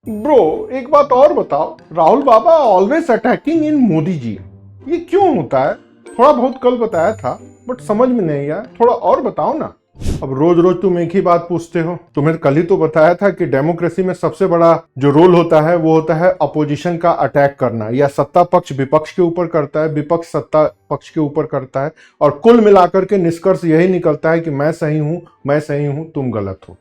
Bro, एक बात और बताओ, राहुल बाबा ऑलवेज अटैकिंग इन मोदी जी, ये क्यों होता है? थोड़ा बहुत कल बताया था बट समझ में नहीं आया, थोड़ा और बताओ ना। अब रोज रोज तुम एक ही बात पूछते हो। तुम्हें कल ही तो बताया था कि डेमोक्रेसी में सबसे बड़ा जो रोल होता है वो होता है अपोजिशन का अटैक करना, या सत्ता पक्ष विपक्ष के ऊपर करता है, विपक्ष सत्ता पक्ष के ऊपर करता है, और कुल मिलाकर के निष्कर्ष यही निकलता है कि मैं सही हूं, तुम गलत हो।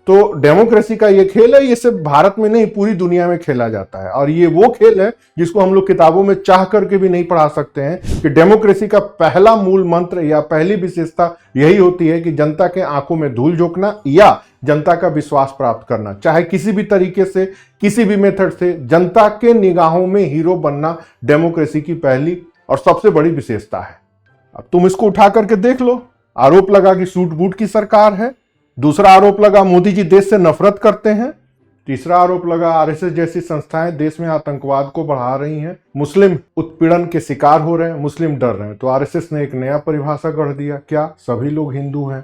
तो डेमोक्रेसी का ये खेल है, ये सिर्फ भारत में नहीं पूरी दुनिया में खेला जाता है, और ये वो खेल है जिसको हम लोग किताबों में चाह करके भी नहीं पढ़ा सकते हैं कि डेमोक्रेसी का पहला मूल मंत्र या पहली विशेषता यही होती है कि जनता के आंखों में धूल झोंकना या जनता का विश्वास प्राप्त करना, चाहे किसी भी तरीके से, किसी भी मेथड से जनता के निगाहों में हीरो बनना डेमोक्रेसी की पहली और सबसे बड़ी विशेषता है। अब तुम इसको उठा करके देख लो। आरोप लगा कि सूट बूट की सरकार है, दूसरा आरोप लगा मोदी जी देश से नफरत करते हैं, तीसरा आरोप लगा आरएसएस जैसी संस्थाएं देश में आतंकवाद को बढ़ा रही हैं, मुस्लिम उत्पीड़न के शिकार हो रहे हैं, मुस्लिम डर रहे हैं। तो आरएसएस ने एक नया परिभाषा गढ़ दिया, क्या सभी लोग हिंदू हैं,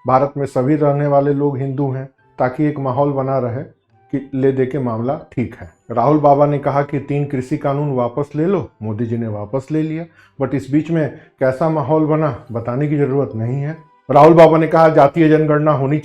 भारत में सभी रहने वाले लोग हिंदू हैं, ताकि एक माहौल बना रहे कि ले दे के मामला ठीक है। राहुल बाबा ने कहा कि 3 कृषि कानून वापस ले लो, मोदी जी ने वापस ले लिया, बट इस बीच में कैसा माहौल बना बताने की जरूरत नहीं है। राहुल बाबा ने कहा जातीय जनगणना होनी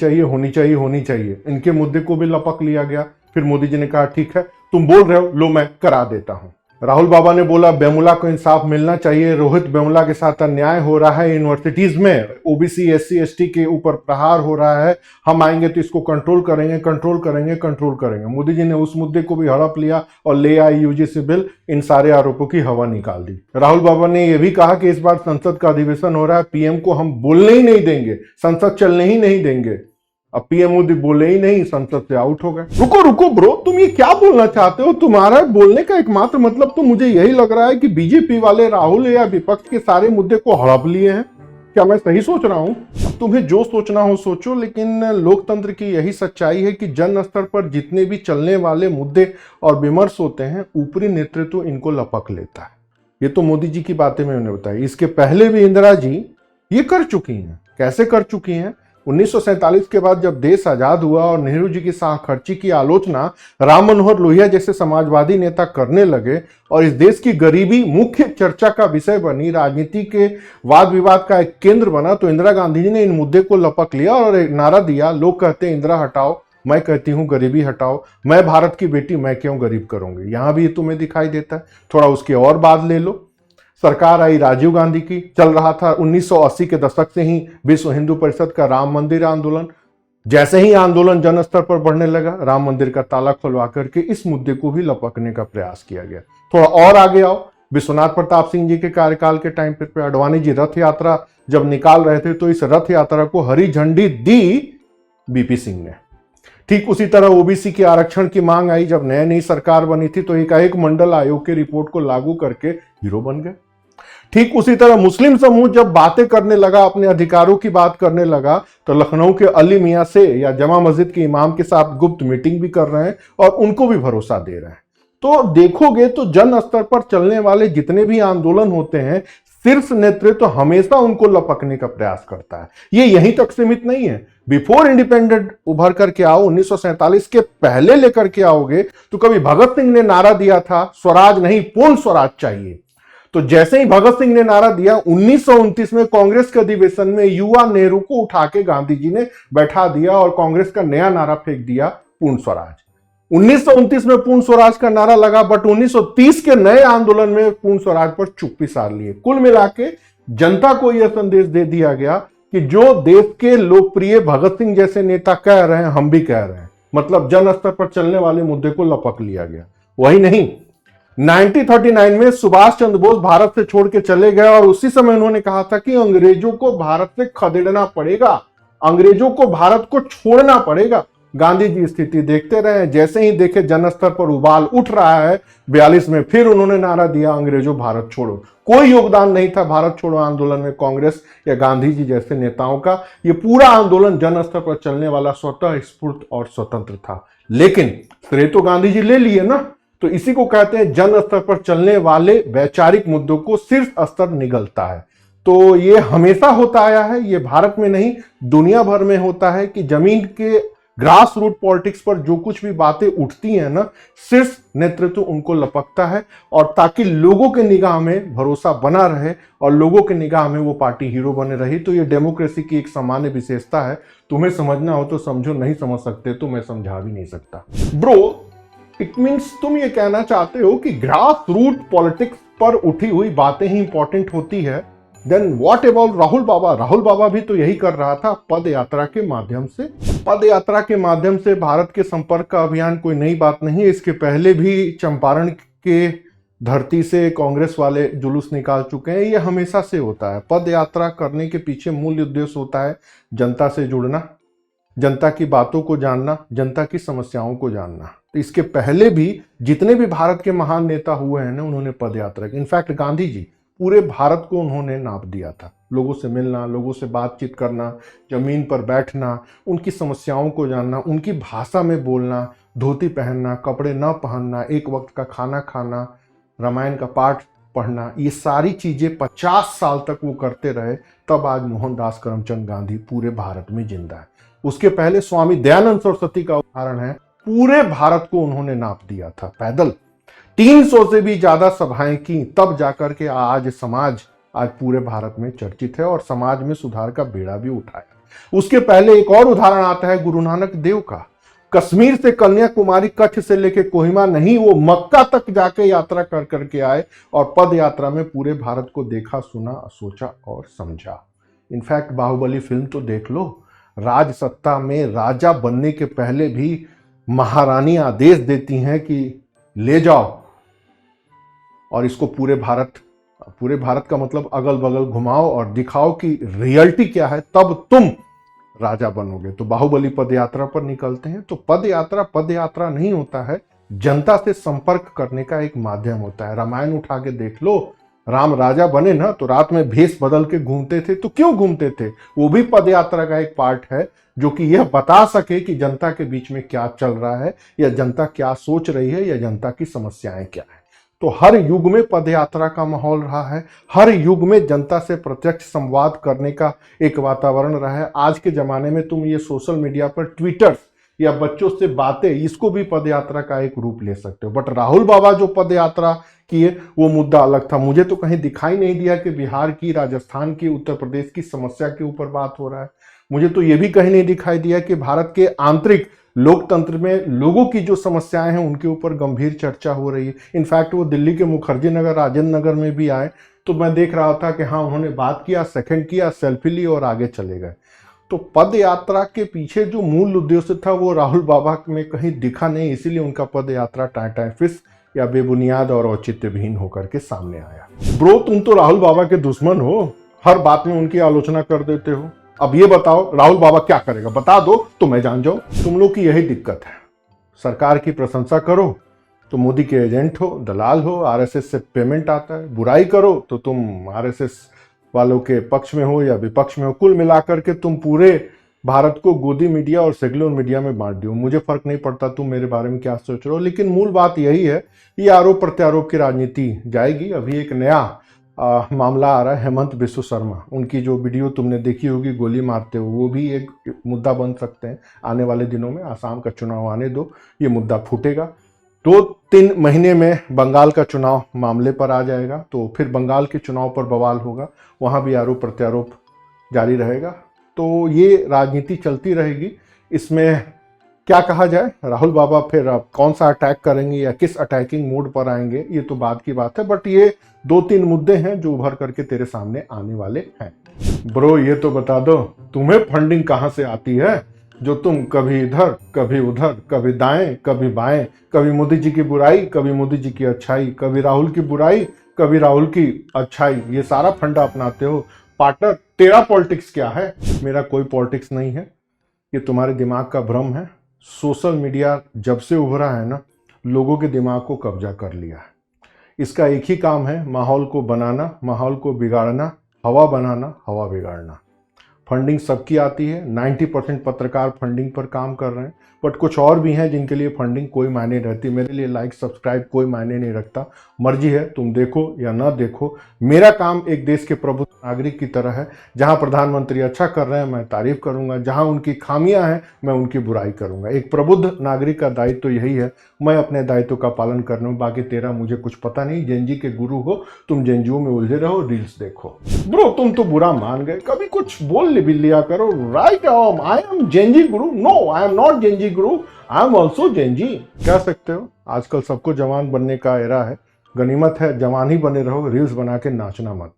चाहिए, इनके मुद्दे को भी लपक लिया गया। फिर मोदी जी ने कहा ठीक है तुम बोल रहे हो, लो मैं करा देता हूं। राहुल बाबा ने बोला बेमुला को इंसाफ मिलना चाहिए, रोहित बेमुला के साथ अन्याय हो रहा है, यूनिवर्सिटीज में ओबीसी एससी एसटी के ऊपर प्रहार हो रहा है, हम आएंगे तो इसको कंट्रोल करेंगे। मोदी जी ने उस मुद्दे को भी हड़प लिया और ले आई यूजीसी बिल, इन सारे आरोपों की हवा निकाल दी। राहुल बाबा ने यह भी कहा कि इस बार संसद का अधिवेशन हो रहा है, पीएम को हम बोलने ही नहीं देंगे, संसद चलने ही नहीं देंगे। अब पीएम मोदी बोले ही नहीं, संसद से आउट हो गए। रुको ब्रो, तुम ये क्या बोलना चाहते हो? तुम्हारा बोलने का एकमात्र मतलब तो मुझे यही लग रहा है कि बीजेपी वाले राहुल या विपक्ष के सारे मुद्दे को हड़प लिए हैं। क्या मैं सही सोच रहा हूं? तुम्हें जो सोचना हो सोचो, लेकिन लोकतंत्र की यही सच्चाई है कि जन स्तर पर जितने भी चलने वाले मुद्दे और विमर्श होते हैं, ऊपरी नेतृत्व इनको लपक लेता है। ये तो मोदी जी की बातें मैंने बताई, इसके पहले भी इंदिरा जी ये कर चुकी हैं। कैसे कर चुकी हैं? 1947 के बाद जब देश आजाद हुआ और नेहरू जी की साहखर्ची की आलोचना राम मनोहर लोहिया जैसे समाजवादी नेता करने लगे और इस देश की गरीबी मुख्य चर्चा का विषय बनी, राजनीति के वाद विवाद का एक केंद्र बना, तो इंदिरा गांधी जी ने इन मुद्दे को लपक लिया और एक नारा दिया, लोग कहते हैं इंदिरा हटाओ, मैं कहती हूं गरीबी हटाओ, मैं भारत की बेटी, मैं क्यों गरीब करूंगी। यहां भी तुम्हें दिखाई देता है। थोड़ा उसके और बाद ले लो, सरकार आई राजीव गांधी की, चल रहा था 1980 के दशक से ही विश्व हिंदू परिषद का राम मंदिर आंदोलन। जैसे ही आंदोलन जन स्तर पर बढ़ने लगा, राम मंदिर का ताला खुलवा करके इस मुद्दे को भी लपकने का प्रयास किया गया। थोड़ा और आगे आओ, विश्वनाथ प्रताप सिंह जी के कार्यकाल के टाइम पे अडवाणी जी रथ यात्रा जब निकाल रहे थे, तो इस रथ यात्रा को हरी झंडी दी बीपी सिंह ने। ठीक उसी तरह ओबीसी के आरक्षण की मांग आई, जब नई सरकार बनी थी तो एक मंडल आयोग के रिपोर्ट को लागू करके हीरो बन गए। ठीक उसी तरह मुस्लिम समूह जब बातें करने लगा, अपने अधिकारों की बात करने लगा, तो लखनऊ के अली मियां से या जमा मस्जिद के इमाम के साथ गुप्त मीटिंग भी कर रहे हैं और उनको भी भरोसा दे रहे हैं। तो देखोगे तो जन स्तर पर चलने वाले जितने भी आंदोलन होते हैं, शीर्ष नेतृत्व तो हमेशा उनको लपकने का प्रयास करता है। ये यहीं तक सीमित नहीं है। बिफोर इंडिपेंडेंट उभर करके आओ, 1947 के पहले लेकर के आओगे तो कभी भगत सिंह ने नारा दिया था स्वराज नहीं पूर्ण स्वराज चाहिए। तो जैसे ही भगत सिंह ने नारा दिया, 1929 में कांग्रेस के अधिवेशन में युवा नेहरू को उठा के गांधी जी ने बैठा दिया और कांग्रेस का नया नारा फेंक दिया, पूर्ण स्वराज। 1929 में पूर्ण स्वराज का नारा लगा, बट 1930 के नए आंदोलन में पूर्ण स्वराज पर चुप्पी साध लिए। कुल मिला के जनता को यह संदेश दे दिया गया कि जो देश के लोकप्रिय भगत सिंह जैसे नेता कह रहे हैं, हम भी कह रहे हैं। मतलब जन स्तर पर चलने वाले मुद्दे को लपक लिया गया। वही नहीं, 1939 में सुभाष चंद्र बोस भारत से छोड़ के चले गए और उसी समय उन्होंने कहा था कि अंग्रेजों को भारत से खदेड़ना पड़ेगा, अंग्रेजों को भारत को छोड़ना पड़ेगा। गांधी जी स्थिति देखते रहे, जैसे ही देखे जन स्तर पर उबाल उठ रहा है, 42 में फिर उन्होंने नारा दिया अंग्रेजों भारत छोड़ो। कोई योगदान नहीं था भारत छोड़ो आंदोलन में कांग्रेस या गांधी जी जैसे नेताओं का। ये पूरा आंदोलन जन स्तर पर चलने वाला स्वतः स्फूर्त और स्वतंत्र था, लेकिन श्रेय तो गांधी जी ले लिए ना। तो इसी को कहते हैं जन स्तर पर चलने वाले वैचारिक मुद्दों को शीर्ष स्तर निगलता है। तो ये हमेशा होता आया है, ये भारत में नहीं दुनिया भर में होता है कि जमीन के ग्रास रूट पॉलिटिक्स पर जो कुछ भी बातें उठती हैं ना, शीर्ष नेतृत्व उनको लपकता है, और ताकि लोगों के निगाह में भरोसा बना रहे और लोगों के निगाह में वो पार्टी हीरो बने रही। तो ये डेमोक्रेसी की एक सामान्य विशेषता है। तुम्हें समझना हो तो समझो, नहीं समझ सकते तो मैं समझा भी नहीं सकता। ब्रो, इट मीन्स तुम ये कहना चाहते हो कि ग्रास रूट पॉलिटिक्स पर उठी हुई बातें ही इंपॉर्टेंट होती है। देन व्हाट अबाउट राहुल बाबा? राहुल बाबा भी तो यही कर रहा था पद यात्रा के माध्यम से। पद यात्रा के माध्यम से भारत के संपर्क का अभियान कोई नई बात नहीं है। इसके पहले भी चंपारण के धरती से कांग्रेस वाले जुलूस निकाल चुके हैं। ये हमेशा से होता है। पद यात्रा करने के पीछे मूल उद्देश्य होता है जनता से जुड़ना, जनता की बातों को जानना, जनता की समस्याओं को जानना। तो इसके पहले भी जितने भी भारत के महान नेता हुए हैं ना, उन्होंने पद यात्रा की। इनफैक्ट गांधी जी, पूरे भारत को उन्होंने नाप दिया था। लोगों से मिलना, लोगों से बातचीत करना, जमीन पर बैठना, उनकी समस्याओं को जानना, उनकी भाषा में बोलना, धोती पहनना, कपड़े न पहनना, एक वक्त का खाना खाना, रामायण का पाठ पढ़ना, ये सारी चीजें 50 साल तक वो करते रहे। तब आज मोहनदास करमचंद गांधी पूरे भारत में जिंदा है। उसके पहले स्वामी दयानंद सरस्वती का उदाहरण है। पूरे भारत को उन्होंने नाप दिया था पैदल। 300 से भी ज्यादा सभाएं की, तब जाकर के आज समाज आज पूरे भारत में चर्चित है और समाज में सुधार का बेड़ा भी उठाया। उसके पहले एक और उदाहरण आता है गुरु नानक देव का। कश्मीर से कन्याकुमारी, कच्छ से लेकर कोहिमा नहीं, वो मक्का तक जाके यात्रा कर करके आए और पद यात्रा में पूरे भारत को देखा, सुना, सोचा और समझा। इनफैक्ट बाहुबली फिल्म तो देख लो। राज सत्ता में राजा बनने के पहले भी महारानी आदेश देती हैं कि ले जाओ और इसको पूरे भारत का मतलब अगल बगल घुमाओ और दिखाओ कि रियलिटी क्या है, तब तुम राजा बनोगे। तो बाहुबली पद यात्रा पर निकलते हैं। तो पद यात्रा नहीं होता है, जनता से संपर्क करने का एक माध्यम होता है। रामायण उठा के देख लो, राम राजा बने ना तो रात में भेष बदल के घूमते थे। तो क्यों घूमते थे? वो भी पद यात्रा का एक पार्ट है, जो कि यह बता सके कि जनता के बीच में क्या चल रहा है, या जनता क्या सोच रही है, या जनता की समस्याएं क्या है। तो हर युग में पद यात्रा का माहौल रहा है। हर युग में जनता से प्रत्यक्ष संवाद करने का एक वातावरण रहा है। आज के जमाने में तुम ये सोशल मीडिया पर ट्विटर या बच्चों से बातें, इसको भी पद यात्रा का एक रूप ले सकते हो। बट राहुल बाबा जो पद यात्रा किए वो मुद्दा अलग था। मुझे तो कहीं दिखाई नहीं दिया कि बिहार की, राजस्थान की, उत्तर प्रदेश की समस्या के ऊपर बात हो रहा है। मुझे तो ये भी कहीं नहीं दिखाई दिया कि भारत के आंतरिक लोकतंत्र में लोगों की जो समस्याएं हैं उनके ऊपर गंभीर चर्चा हो रही है। इनफैक्ट वो दिल्ली के मुखर्जी नगर, राजेंद्र नगर में भी आए तो मैं देख रहा था कि हाँ, उन्होंने बात किया, सेकंड किया, सेल्फी ली और आगे चले गए। तो पद यात्रा के पीछे जो मूल उद्देश्य था वो राहुल बाबा में कहीं दिखा नहीं, इसीलिए उनका पद यात्रा टाइम फिस या बेबुनियाद और औचित्यविहीन होकर के सामने आया। ब्रो, तुम तो राहुल बाबा के दुश्मन हो, हर बात में उनकी आलोचना कर देते हो। अब ये बताओ राहुल बाबा क्या करेगा, बता दो तो मैं जान जाऊं। तुम लोग की यही दिक्कत है। सरकार की प्रशंसा करो तो मोदी के एजेंट हो, दलाल हो, आरएसएस से पेमेंट आता है। बुराई करो तो तुम आरएसएस वालों के पक्ष में हो या विपक्ष में हो। कुल मिलाकर के तुम पूरे भारत को गोदी मीडिया और सेक्युलर मीडिया में बांट दियो। मुझे फर्क नहीं पड़ता तुम मेरे बारे में क्या सोच रहे हो, लेकिन मूल बात यही है, ये आरोप प्रत्यारोप की राजनीति जाएगी। अभी एक नया मामला आ रहा है, हेमंत बिस्व शर्मा, उनकी जो वीडियो तुमने देखी होगी गोली मारते हुए, वो भी एक मुद्दा बन सकते हैं आने वाले दिनों में। आसाम का चुनाव आने दो, ये मुद्दा फूटेगा। 2-3 महीने में बंगाल का चुनाव मामले पर आ जाएगा, तो फिर बंगाल के चुनाव पर बवाल होगा, वहाँ भी आरोप प्रत्यारोप जारी रहेगा। तो ये राजनीति चलती रहेगी। इसमें क्या कहा जाए, राहुल बाबा फिर अब कौन सा अटैक करेंगे या किस अटैकिंग मोड पर आएंगे, ये तो बात की बात है। बट ये 2-3 मुद्दे हैं जो उभर करके तेरे सामने आने वाले हैं। ब्रो, ये तो बता दो तुम्हें फंडिंग कहाँ से आती है, जो तुम कभी इधर कभी उधर, कभी दाएं कभी बाएं, कभी मोदी जी की बुराई कभी मोदी जी की अच्छाई, कभी राहुल की बुराई कभी राहुल की अच्छाई, ये सारा फंडा अपनाते हो। पार्टनर, तेरा पॉलिटिक्स क्या है? मेरा कोई पॉलिटिक्स नहीं है, ये तुम्हारे दिमाग का भ्रम है। सोशल मीडिया जब से उभरा है ना, लोगों के दिमाग को कब्जा कर लिया है। इसका एक ही काम है, माहौल को बनाना, माहौल को बिगाड़ना, हवा बनाना, हवा बिगाड़ना। फंडिंग सबकी आती है, 90% पत्रकार फंडिंग पर काम कर रहे हैं, बट कुछ और भी हैं जिनके लिए फंडिंग कोई मायने रहती। मेरे लिए लाइक सब्सक्राइब कोई मायने नहीं रखता, मर्जी है तुम देखो या ना देखो। मेरा काम एक देश के प्रबुद्ध नागरिक की तरह है, जहां प्रधानमंत्री अच्छा कर रहे हैं मैं तारीफ करूंगा, जहां उनकी खामियां हैं मैं उनकी बुराई करूंगा। एक प्रबुद्ध नागरिक का दायित्व तो यही है, मैं अपने दायित्व का पालन कर रहा हूं। बाकी तेरा मुझे कुछ पता नहीं, जेनजी के गुरु हो तुम, जेनजीओ में उलझे रहो, रील्स देखो। ब्रो तुम तो बुरा मान गए, कभी कुछ बोल भी लिया करो। Right, I am Gen Z guru? No, I am not Gen Z guru, I am also Gen Z. कह सकते हो आजकल सबको जवान बनने का एरा है, गनीमत है जवान ही बने रहो, रील्स बना के नाचना मत।